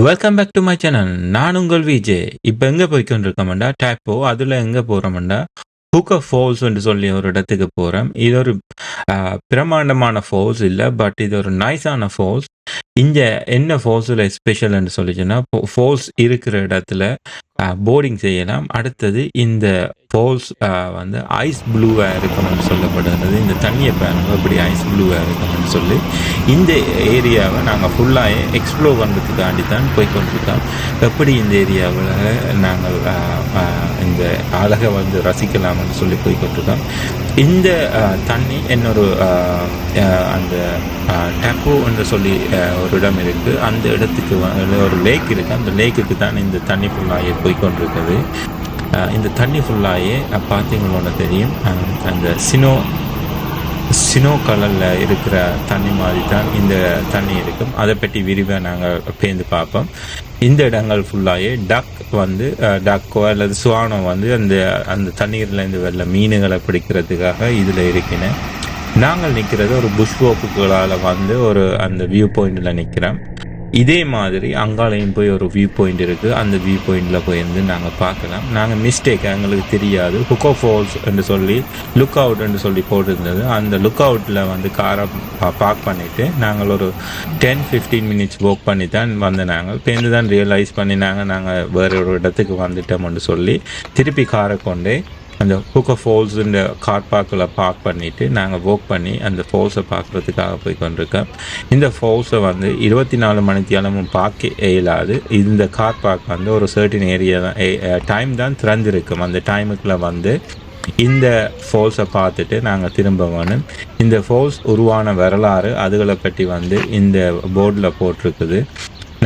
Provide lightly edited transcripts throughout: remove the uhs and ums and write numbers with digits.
Welcome back to my channel. நான் உங்கள் VJ. இப்போ எங்கே போய்க்கொண்டிருக்கோம்டா டேப்போ. அதில் எங்கே போகிறோம்டா ஹூக்கா ஃபால்ஸ் என்று சொல்லி ஒரு இடத்துக்கு போகிறோம். இது ஒரு பிரமாண்டமான ஃபால்ஸ் இல்லை, பட் இது ஒரு நைஸான ஃபால்ஸ். இங்கே என்ன ஃபால்ஸில் ஸ்பெஷல்னு சொல்லிச்சுன்னா, ஃபால்ஸ் இருக்கிற இடத்துல போர்டிங் செய்யலாம். அடுத்தது இந்த ஃபால்ஸ் வந்து ஐஸ் ப்ளூவாக இருக்கும்னு சொல்லப்படுகிறது. இந்த தண்ணியை பாருங்க எப்படி ஐஸ் ப்ளூவாக இருக்கும்னு சொல்லி இந்த ஏரியாவை நாங்கள் ஃபுல்லாக எக்ஸ்ப்ளோர் பண்ணுறதுக்காண்டி தான் போய்கொண்டிருக்கோம். எப்படி இந்த ஏரியாவில் நாங்கள் இந்த அழகை வந்து ரசிக்கலாம்னு சொல்லி போய்கொண்டிருக்கோம். இந்த தண்ணி என்னொரு அந்த டேப்போ என்று சொல்லி ஒரு இடம் இருக்குது. அந்த இடத்துக்கு ஒரு லேக் இருக்குது. அந்த லேக்குக்கு தான் இந்த தண்ணி ஃபுல்லாக போய்கொண்டிருக்குது. இந்த தண்ணி ஃபுல்லாகவே பார்த்தீங்களோன்னு தெரியும், அந்த சினோ கலரில் இருக்கிற தண்ணி மாதிரி தான் இந்த தண்ணி இருக்கும். அதை பற்றி விரிவாக நாங்கள் பேர்ந்து பார்ப்போம். இந்த இடங்கள் ஃபுல்லாகவே டக்கோ அல்லது சுவானோ வந்து அந்த தண்ணீர்லேருந்து வெள்ள மீன்களை பிடிக்கிறதுக்காக இதில் இருக்கிறேன். நாங்கள் நிற்கிறது ஒரு புஷ் வாக்குகளால் வந்து அந்த வியூ பாயிண்டில் நிற்கிறோம். இதே மாதிரி அங்காலையும் போய் ஒரு வியூ பாயிண்ட் இருக்குது. அந்த வியூ பாயிண்டில் போயிருந்து நாங்கள் பார்க்கலாம். நாங்கள் மிஸ்டேக் எங்களுக்கு தெரியாது, ஹுக்கா ஃபால்ஸ் என்று சொல்லி லுக் அவுட் என்று சொல்லி போட்டிருந்தது. அந்த லுக் அவுட்டில் வந்து காரை பார்க் பண்ணிவிட்டு நாங்கள் ஒரு 10-15 மினிட்ஸ் வாக் பண்ணி தான் நாங்கள் பேருந்து தான் ரியலைஸ் பண்ணி நாங்கள் வேறு ஒரு இடத்துக்கு வந்துட்டோம்னு சொல்லி திருப்பி காரை கொண்டே அந்த ஹூக்கா ஃபால்ஸ் இந்த கார் பார்க்கில் பார்க் பண்ணிவிட்டு நாங்கள் வாக் பண்ணி அந்த ஃபால்ஸை பார்க்குறதுக்காக போய் கொண்டிருக்கோம். இந்த ஃபால்ஸை வந்து 24 மணித்தியாலமும் பார்க்க இயலாது. இந்த கார் பார்க் வந்து ஒரு சர்டின் ஏரியா தான் டைம் தான் திறந்திருக்கும். அந்த டைமுக்குள்ளே வந்து இந்த ஃபால்ஸை பார்த்துட்டு நாங்கள் திரும்ப வேணும். இந்த ஃபால்ஸ் உருவான வரலாறு அதுகளை பற்றி வந்து இந்த போர்டில் போட்டிருக்குது.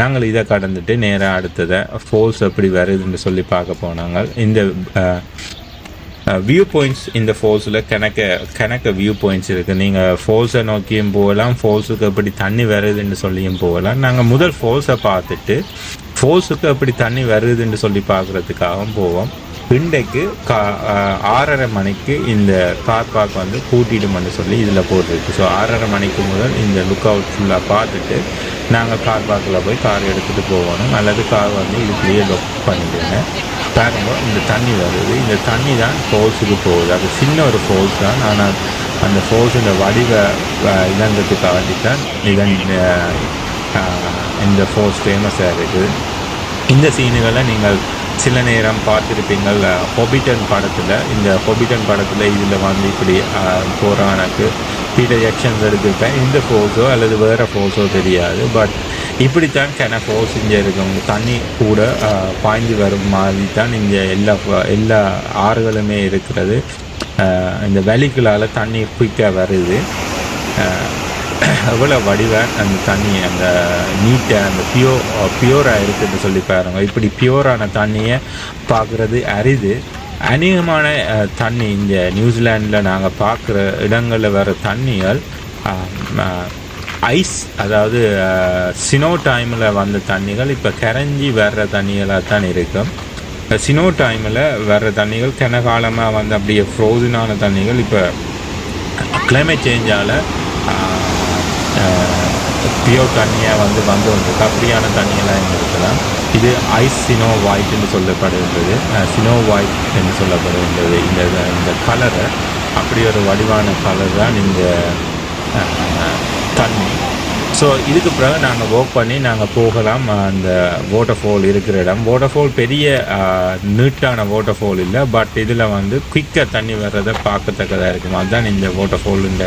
நாங்கள் இதை கடந்துட்டு நேராக அடுத்ததை ஃபால்ஸ் எப்படி வருதுன்னு சொல்லி பார்க்க போனாங்க. இந்த வியூ பாயிண்ட்ஸ் இந்த ஃபால்ஸில் கணக்க வியூ பாயிண்ட்ஸ் இருக்குது. நீங்கள் ஃபால்ஸை நோக்கியும் போகலாம், ஃபால்ஸுக்கு எப்படி தண்ணி வருதுன்னு சொல்லியும் போகலாம். நாங்கள் முதல் ஃபால்ஸை பார்த்துட்டு ஃபால்ஸுக்கு எப்படி தண்ணி வருதுன்னு சொல்லி பார்க்குறதுக்காகவும் போவோம். இன்றைக்கு 6:30 மணிக்கு இந்த கார் பார்க் வந்து கூட்டிடும்னு சொல்லி இதில் போட்டிருக்கு. ஸோ 6:30 மணிக்கு முதல் இந்த லுக் அவுட் ஃபுல்லாக பார்த்துட்டு நாங்கள் கார் பார்க்கில் போய் கார் எடுத்துகிட்டு போகணும். அல்லது கார் வந்து இதுக்குள்ளேயே லொக் பண்ணிவிடுங்க. பாருங்க, இந்த தண்ணி வருது. இந்த தண்ணி தான் ஃபால்ஸுக்கு போகுது. அது சின்ன ஒரு ஃபால்ஸ் தான், ஆனால் அந்த ஃபால்ஸோட வடிவ இழந்ததுக்காண்டி தான் இந்த ஃபால்ஸ் ஃபேமஸாக இருக்குது. இந்த சீனுகளை நீங்கள் சில நேரம் பார்த்துருப்பீங்கள் ஹாபிட்டன் படத்தில். இந்த ஹாபிட்டன் படத்தில் இதில் வந்து இப்படி போகிறானுக்கு பீட்டர் ஜாக்சன்ஸ் எடுத்துருப்பேன். இந்த ஃபால்ஸோ அல்லது வேறு ஃபால்ஸோ தெரியாது, பட் இப்படித்தான் ஃபால்ஸ் இங்கே இருக்கும். தண்ணி கூட பாய்ந்து வரும் மாதிரி தான் இங்கே எல்லா ஆறுகளுமே இருக்கிறது. இந்த வேலிகளால் தண்ணி குயிக்காக வருது. எவ்வளோ வடிவாக அந்த தண்ணி அந்த நீட்டை அந்த பியூராக இருக்குதுன்னு சொல்லி பாருங்க. இப்படி பியூரான தண்ணியை பார்க்குறது அரிது. அநேகமான தண்ணி இந்த நியூசிலாண்டில் நாங்கள் பார்க்குற இடங்களில் வர தண்ணிகள் ஐஸ், அதாவது சினோ டைமில் வந்த தண்ணிகள் இப்போ கரைஞ்சி வர்ற தண்ணிகளாக தான் இருக்கும். சினோ டைமில் வர்ற தண்ணிகள் கனகாலமாக வந்து அப்படியே ஃப்ரோசனான தண்ணிகள் இப்போ கிளைமேட் சேஞ்சால் பியோர் தண்ணியாக வந்துருக்கு. அப்படியான தண்ணியெல்லாம் இங்கே இருக்கலாம். இது ஐஸ் சினோ ஒயிட் என்று சொல்லப்படுகின்றது. சினோ ஒயிட் என்று சொல்லப்படுகின்றது. இந்த கலரை அப்படி ஒரு வடிவான கலர் தான் இந்த தண்ணி. ஸோ இதுக்கு பிறகு நாங்கள் வாக் பண்ணி நாங்கள் போகலாம் அந்த வாட்டர் ஃபால் இருக்கிற இடம். வாட்டர் ஃபால் பெரிய நீட்டான வாட்டர் ஃபால் இல்லை, பட் இதில் வந்து குயிக்காக தண்ணி வர்றதை பார்க்கத்தக்கதாக இருக்கும். அதுதான் இந்த வாட்டர் ஃபால் இந்த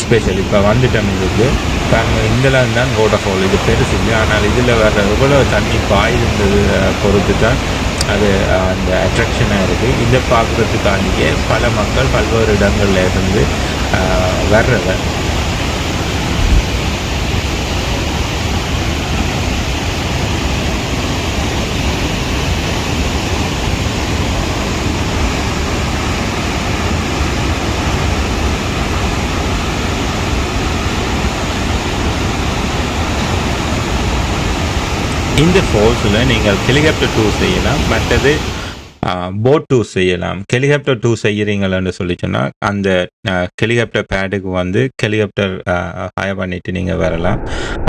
ஸ்பெஷல். இப்போ வந்துட்டோம் இதுக்கு பாருங்கள், இங்கெல்லாம் தான் வாட்டர் ஃபால். இது பெருசு இல்லை, ஆனால் இதில் வர்ற எவ்வளோ தண்ணி பாய்ந்தது பொறுத்து தான் அது அந்த அட்ராக்ஷனாக இருக்குது. இதை பார்க்குறதுக்காண்டியே பல மக்கள் பல்வேறு இடங்கள்ல இருந்து வர்றதை. இந்த ஃபால்ஸில் நீங்கள் ஹெலிகாப்டர் டூர் செய்யலாம். மற்றது போட் டூர் செய்யலாம். ஹெலிகாப்டர் டூர் செய்கிறீங்களன்னு சொல்லி சொன்னால் அந்த ஹெலிகாப்டர் பேடுக்கு வந்து ஹெலிகாப்டர் ஹயர் பண்ணிட்டு நீங்கள் வரலாம்.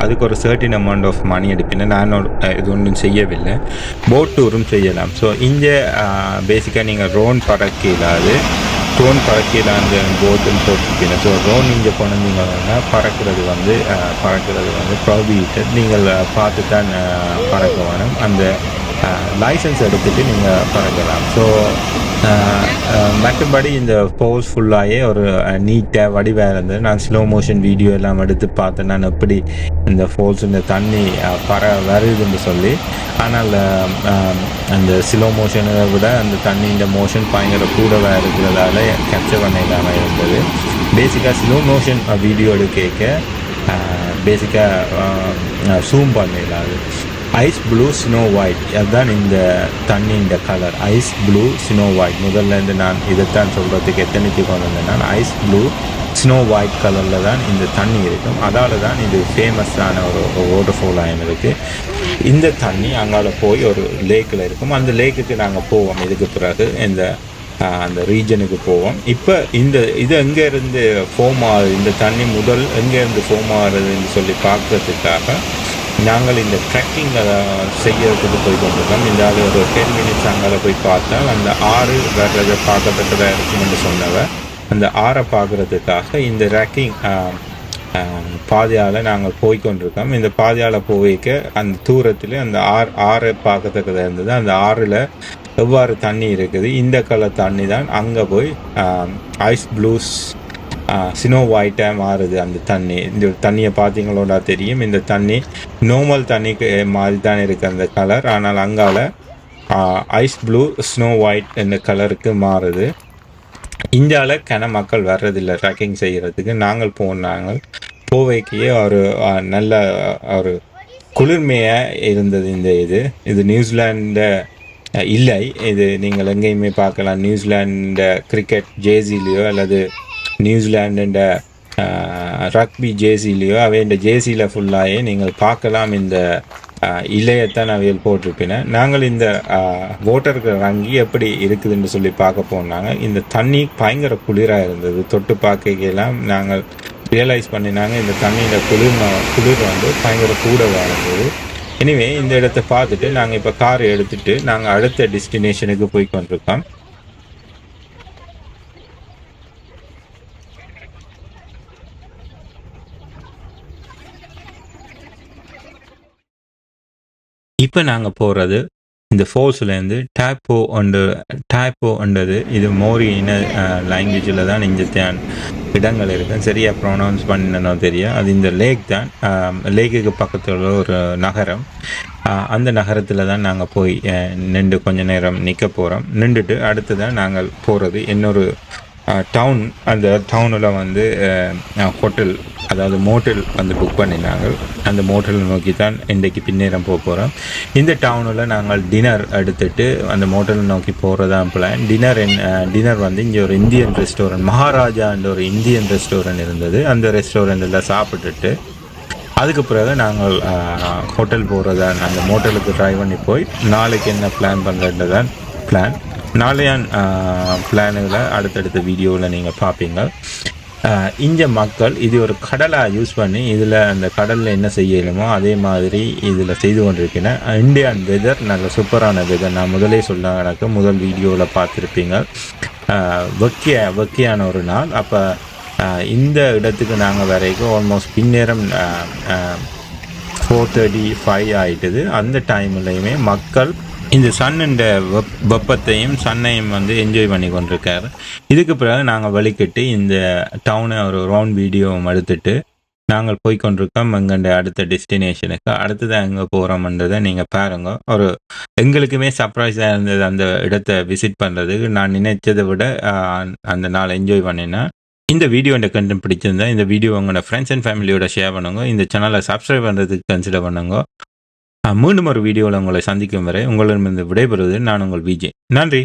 அதுக்கு ஒரு சர்டின் அமௌண்ட் ஆஃப் மணி எடுப்பீங்க. நான் இது ஒன்றும் செய்யவில்லை. போட் டூரும் செய்யலாம். ஸோ இங்கே பேசிக்காக நீங்கள் ரோன் பறக்க இல்லாது ட்ரோன் பறக்கையில் அந்த போட்டுன்னு போட்டிருக்கீங்க. ஸோ ட்ரோன் இங்கே கொண்டீங்கன்னா பறக்கிறது வந்து ப்ராபிட்டட். நீங்கள் பார்த்து தான் பறக்க வேணும். அந்த லைசன்ஸ் எடுத்துகிட்டு நீங்கள் பறக்கலாம். ஸோ மற்றபடி இந்த ஃபோர்ஸ் ஃபுல்லாகவே ஒரு நீட்டாக வடிவாக இருந்தது. நான் ஸ்லோ மோஷன் வீடியோ எல்லாம் எடுத்து பார்த்தேன் நான் எப்படி இந்த ஃபோல்ஸ் இந்த தண்ணி வருதுன்னு சொல்லி. ஆனால் அந்த ஸ்லோ மோஷனை விட அந்த தண்ணியின் மோஷன் பயங்கர கூடவாக இருக்கிறதால கேப்சர் பண்ண இல்லாமல் இருந்தது. பேசிக்காக ஸ்லோ மோஷன் வீடியோ எடுக்க பேசிக்காக ஜூம் பண்ண இல்லாது. ஐஸ் ப்ளூ ஸ்னோ ஒயிட் அதுதான் இந்த தண்ணியின் colour. Ice blue snow white முதல்லேருந்து நான் இதைத்தான் சொல்கிறதுக்கு எத்தனைக்கு கொண்டு வந்தேன். நான் ஐஸ் ப்ளூ ஸ்னோ ஒயிட் கலரில் தான் இந்த தண்ணி இருக்கும். அதால் தான் இது ஃபேமஸான ஒரு வாட்டர் ஃபாலாக இருக்குது. இந்த தண்ணி அங்கால போய் ஒரு லேக்கில் இருக்கும். அந்த லேக்குக்கு நாங்கள் போவோம். இதுக்கு பிறகு அந்த ரீஜனுக்கு போவோம். இப்போ இது எங்கேருந்து ஃபார்ம் ஆகுது, இந்த தண்ணி முதல் எங்கேருந்து ஃபார்ம் ஆகுதுன்னு சொல்லி பார்க்குறதுக்காக நாங்கள் இந்த ட்ரெக்கிங் செய்யறதுக்கு போய் கொண்டிருக்கோம். இந்த ஒரு 10 மினிட்ஸ் அங்கே போய் பார்த்தா அந்த ஆறு வர்றதை பார்க்கத்தக்கதாக இருக்கும்னு சொன்னவ அந்த ஆறை பார்க்குறதுக்காக இந்த ட்ரெக்கிங் பாதையால் நாங்கள் போய்கொண்டிருக்கோம். இந்த பாதையால் போய்க்க அந்த தூரத்தில் அந்த ஆறை பார்க்கத்தக்கதாக இருந்தது. அந்த ஆறில் எவ்வாறு தண்ணி இருக்குது, இந்த கலர் தண்ணி தான் அங்கே போய் ஐஸ் ப்ளூஸ் ஸ்னோ ஒயிட்டாக மாறுது. அந்த தண்ணி இந்த தண்ணியை பார்த்தீங்களோட தெரியும். இந்த தண்ணி நார்மல் தண்ணிக்கு மாதிரி தான் இருக்குது அந்த கலர். ஆனால் அங்கால ஐஸ் ப்ளூ ஸ்னோ ஒயிட் என்ற கலருக்கு மாறுது. இந்தியாவில் கன மக்கள் வர்றதில்லை ட்ரெக்கிங் செய்கிறதுக்கு. நாங்கள் போவைக்கையே ஒரு நல்ல ஒரு குளிர்மையாக இருந்தது. இது நியூசிலாண்டு இல்லை, இது நீங்கள் எங்கேயுமே பார்க்கலாம். நியூசிலாண்டு கிரிக்கெட் ஜேர்சிலையோ அல்லது நியூசிலாண்டு ரக்பி ஜேர்சிலையோ அவைய ஜேர்சியில் ஃபுல்லாகவே நீங்கள் பார்க்கலாம். இந்த இலையத்தான் அவையில் போட்டிருப்பின. நாங்கள் இந்த வாட்டருக்கு இறங்கி எப்படி இருக்குதுன்னு சொல்லி பார்க்க போனாங்க. இந்த தண்ணி பயங்கர குளிராக இருந்தது. தொட்டு பார்க்கலாம் நாங்கள் ரியலைஸ் பண்ணினாங்க இந்த தண்ணியில் குளிர் வந்து பயங்கர கூடவாக இருந்தது. எனிவே இந்த இடத்த பார்த்துட்டு நாங்கள் இப்போ கார் எடுத்துகிட்டு நாங்கள் அடுத்த டெஸ்டினேஷனுக்கு போய் கொண்டிருக்கோம். இப்போ நாங்கள் போகிறது இந்த ஃபோல்ஸ்லேருந்து டேப்போன்றது இது மோரி இன லாங்குவேஜில் தான் இந்த இடங்கள் இருக்குது. சரியாக ப்ரொனவுன்ஸ் பண்ணணும் தெரியும். அது இந்த லேக் தான். லேக்குக்கு பக்கத்தில் ஒரு நகரம். அந்த நகரத்தில் தான் நாங்கள் போய் நின்று கொஞ்ச நேரம் நிற்க போகிறோம். நின்றுட்டு அடுத்து தான் நாங்கள் போகிறது இன்னொரு டவுன். அந்த டவுனில் வந்து ஹோட்டல் அதாவது மோட்டல் வந்து புக் பண்ணினாங்க. அந்த மோட்டலை நோக்கி தான் இன்றைக்கு பின்னேறம் போகிறோம். இந்த டவுனில் நாங்கள் டின்னர் எடுத்துகிட்டு அந்த மோட்டலை நோக்கி போகிறதான் பிளான். டின்னர் வந்து இங்கே ஒரு இந்தியன் ரெஸ்டாரண்ட் மகாராஜான்ற ஒரு இந்தியன் ரெஸ்டாரண்ட் இருந்தது. அந்த ரெஸ்டாரண்ட்டில் சாப்பிட்டுட்டு அதுக்கு பிறகு நாங்கள் ஹோட்டல் போகிறதா அந்த மோட்டலுக்கு ட்ரை பண்ணி போய் நாளைக்கு என்ன பிளான் பண்ணுறதுதான் பிளான். நாளையான் பிளானுகளை அடுத்தடுத்த வீடியோவில் நீங்கள் பார்ப்பீங்க. இங்கே மக்கள் இது ஒரு கடலாக யூஸ் பண்ணி இதில் அந்த கடலில் என்ன செய்யணுமோ அதே மாதிரி இதில் செய்து கொண்டிருக்கேன். இந்தியன் வெதர் நல்ல சூப்பரான வெதர். நான் முதலே சொல்ல எனக்கு முதல் வீடியோவில் பார்த்துருப்பீங்க. வெக்கையான ஒரு நாள். அப்போ இந்த இடத்துக்கு நாங்கள் வரைக்கும் ஆல்மோஸ்ட் பின்னேரம் 4:35 ஆகிட்டுது. அந்த டைம்லையுமே மக்கள் இந்த சன்னுண்ட வெப்பத்தையும் சன்னையும் வந்து என்ஜாய் பண்ணி கொண்டிருக்காரு. இதுக்கு பிறகு நாங்கள் வலிக்கிட்டு இந்த டவுனை ஒரு ரவுண்ட் வீடியோவும் எடுத்துட்டு நாங்கள் போய்கொண்டிருக்கோம் எங்கண்ட அடுத்த டெஸ்டினேஷனுக்கு. அடுத்ததான் எங்கே போகிறோம்ன்றதை நீங்கள் பாருங்க. ஒரு எங்களுக்குமே சர்ப்ரைஸாக இருந்தது அந்த இடத்த விசிட் பண்ணுறதுக்கு. நான் நினைச்சதை விட அந்த நாள் என்ஜாய் பண்ணினேன். இந்த வீடியோ இந்த கண்டென்ட் பிடிச்சிருந்தா இந்த வீடியோ உங்களோட ஃப்ரெண்ட்ஸ் அண்ட் ஃபேமிலியோட ஷேர் பண்ணுங்க. இந்த சேனலை சப்ஸ்கிரைப் பண்ணுறதுக்கு கன்சிடர் பண்ணுங்க. மீண்டும் ஒரு வீடியோவில் உங்களை சந்திக்கும் வரை உங்களிடமிருந்து விடைபெறுவது நான் உங்கள் விஜய். நன்றி.